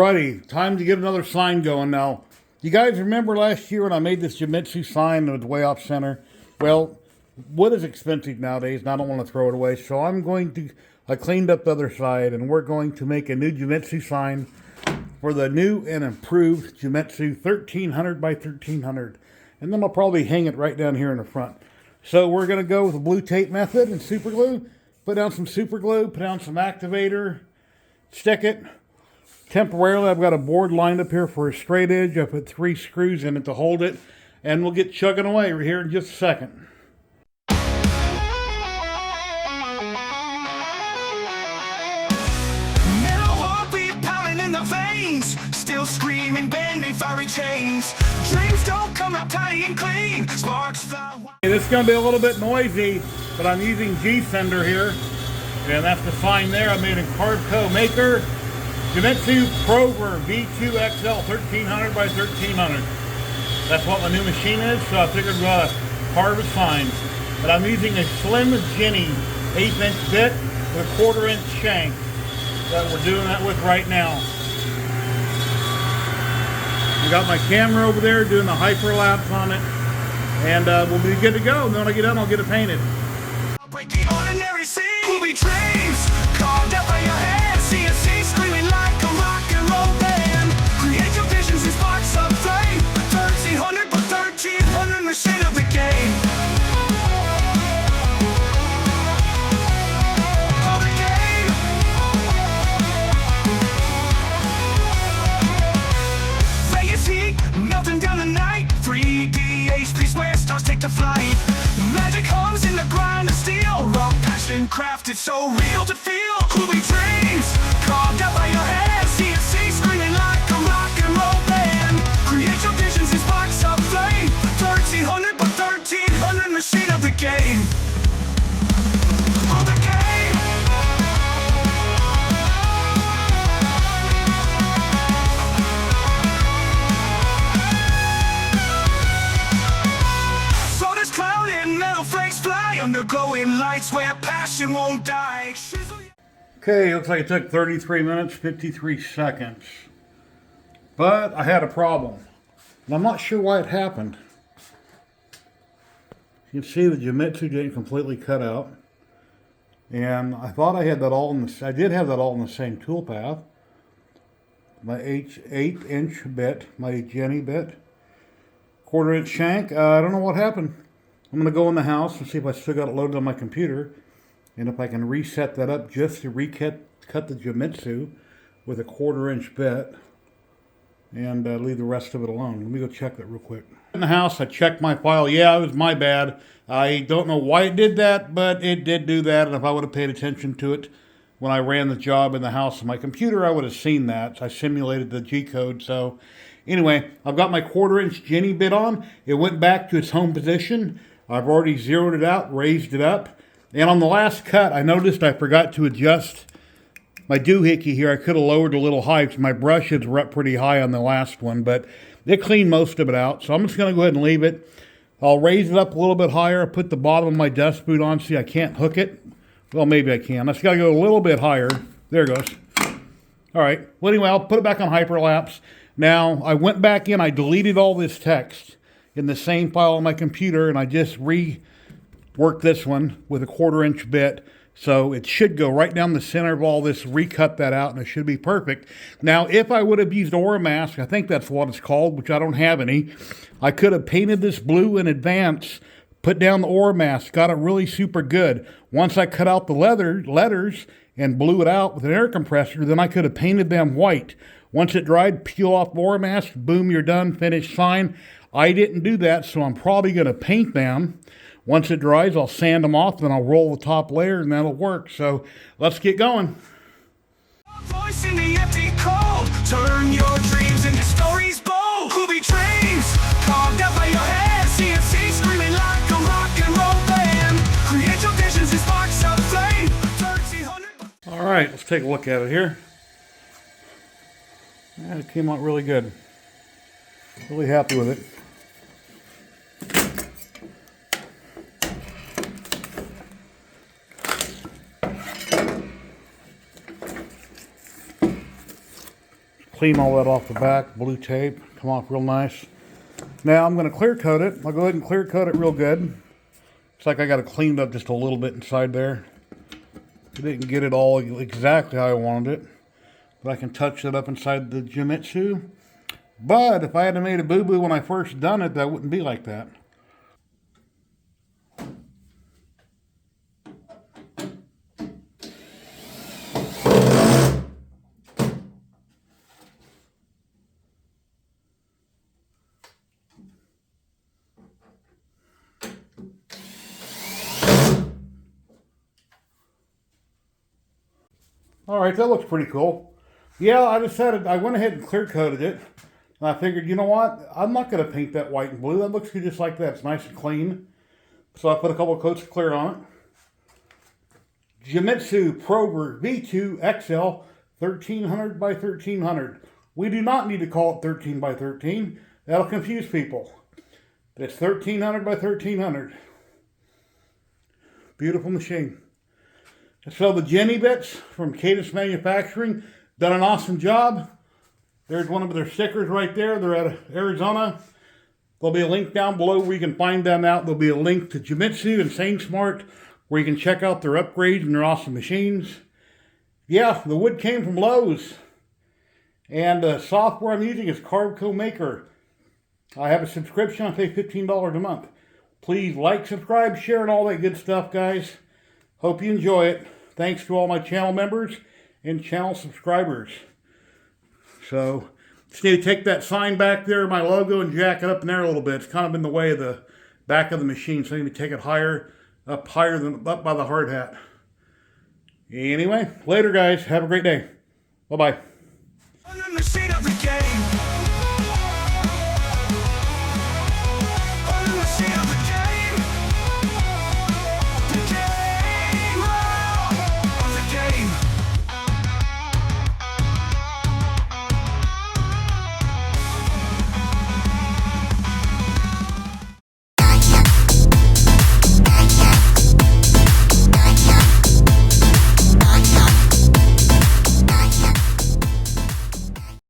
Alrighty, time to get another sign going now. You guys remember last year when I made this Genmitsu sign that was way off center? Well, wood is expensive nowadays and I don't want to throw it away, so I cleaned up the other side and we're going to make a new Genmitsu sign for the new and improved Genmitsu 1300 by 1300. And then I'll probably hang it right down here in the front. So we're going to go with the blue tape method and super glue. Put down some super glue, put down some activator, stick it. Temporarily, I've got a board lined up here for a straight edge. I put 3 screws in it to hold it, and we'll get chugging away here in just a second. Still screaming, bending fiery chains. Dreams don't come out tidy and clean. Sparks fly. This is going to be a little bit noisy, but I'm using G-Sender here. And that's the sign there. I made a Cardco Maker Genmitsu Prover V2XL 1300 by 1300. That's what my new machine is, so I figured we'll carve a sign. But I'm using a Slim Jenny 1/8" bit with a 1/4" shank that we're doing that with right now. I got my camera over there doing the hyperlapse on it, and we'll be good to go. And then when I get done, I'll get it painted. I'll break the ordinary scene. We'll be dreams carved out by your hands. CNC screaming like a rock and roll band. Create your visions and sparks of flame. 1300 by 1300, machine of the game. Of the game. Vegas heat, melting down the night. 3D HP square stars take to flight. Magic comes in the grind of steel. Raw passion crafted so real to feel. Groovy dreams carved out by your hands. CNC screaming like a rock and roll band. Create your visions in sparks of flame. 1300 by 1300, machine of the game. Of the game. So this cloud and metal flakes fly under glowing lights where passion won't die. Okay, looks like it took 33 minutes, 53 seconds. But I had a problem. And I'm not sure why it happened. You can see the Genmitsu didn't completely cut out. And I thought I had that all in the, I did have that all in the same tool path. My 8" bit, my Jenny bit. 1/4" shank. I don't know what happened. I'm going to go in the house and see if I still got it loaded on my computer. And if I can reset that up just to cut the Genmitsu with a 1/4" bit. And leave the rest of it alone. Let me go check that real quick. In the house, I checked my file. Yeah, it was my bad. I don't know why it did that, but it did do that. And if I would have paid attention to it when I ran the job in the house on my computer, I would have seen that. I simulated the G-code. So anyway, I've got my 1/4" Jenny bit on. It went back to its home position. I've already zeroed it out, raised it up. And on the last cut, I noticed I forgot to adjust my doohickey here. I could have lowered a little high because my brushes were up pretty high on the last one, but it cleaned most of it out. So I'm just going to go ahead and leave it. I'll raise it up a little bit higher. Put the bottom of my dust boot on. See, I can't hook it. Well, maybe I can. I just got to go a little bit higher. There it goes. All right. Well, anyway, I'll put it back on hyperlapse. Now, I went back in. I deleted all this text in the same file on my computer, and I just reworked this one with a 1/4" bit. So it should go right down the center of all this, recut that out, and it should be perfect. Now, if I would have used ore mask, I think that's what it's called, which I don't have any, I could have painted this blue in advance, put down the ore mask, got it really super good. Once I cut out the letters and blew it out with an air compressor, then I could have painted them white. Once it dried, peel off the ore mask, boom, you're done, finished, fine. I didn't do that, so I'm probably going to paint them. Once it dries, I'll sand them off, then I'll roll the top layer, and that'll work. So let's get going. Voice in the empty cold. Turn your dreams into stories bold. Groovy dreams carved out by your hands. CNC screaming like a rock and roll band. Create your visions in sparks of flame. 1300. All right, let's take a look at it here. Yeah, it came out really good. Really happy with it. Clean all that off the back, blue tape, come off real nice. Now I'm going to clear coat it. I'll go ahead and clear coat it real good. It's like I got it cleaned up just a little bit inside there. I didn't get it all exactly how I wanted it, but I can touch it up inside the Genmitsu. But if I had made a boo-boo when I first done it, that wouldn't be like that. All right, that looks pretty cool. Yeah, I decided, I went ahead and clear coated it. And I figured, you know what? I'm not going to paint that white and blue. That looks good just like that. It's nice and clean. So I put a couple of coats of clear on it. Genmitsu Prober V2 XL 1300 by 1300. We do not need to call it 13 by 13. That'll confuse people. It's 1300 by 1300. Beautiful machine. So the Jenny bits from Cadence Manufacturing done an awesome job. There's one of their stickers right there. They're out of Arizona. There'll be a link down below where you can find them out. There'll be a link to Genmitsu and Sainsmart where you can check out their upgrades and their awesome machines. Yeah, the wood came from Lowe's. And the software I'm using is Carveco Maker. I have a subscription. I pay $15 a month. Please like, subscribe, share, and all that good stuff, guys. Hope you enjoy it. Thanks to all my channel members and channel subscribers. So, just need to take that sign back there, my logo, and jack it up in there a little bit. It's kind of in the way of the back of the machine, so I need to take it higher, up by the hard hat. Anyway, later guys. Have a great day. Bye-bye. On the machine of the game.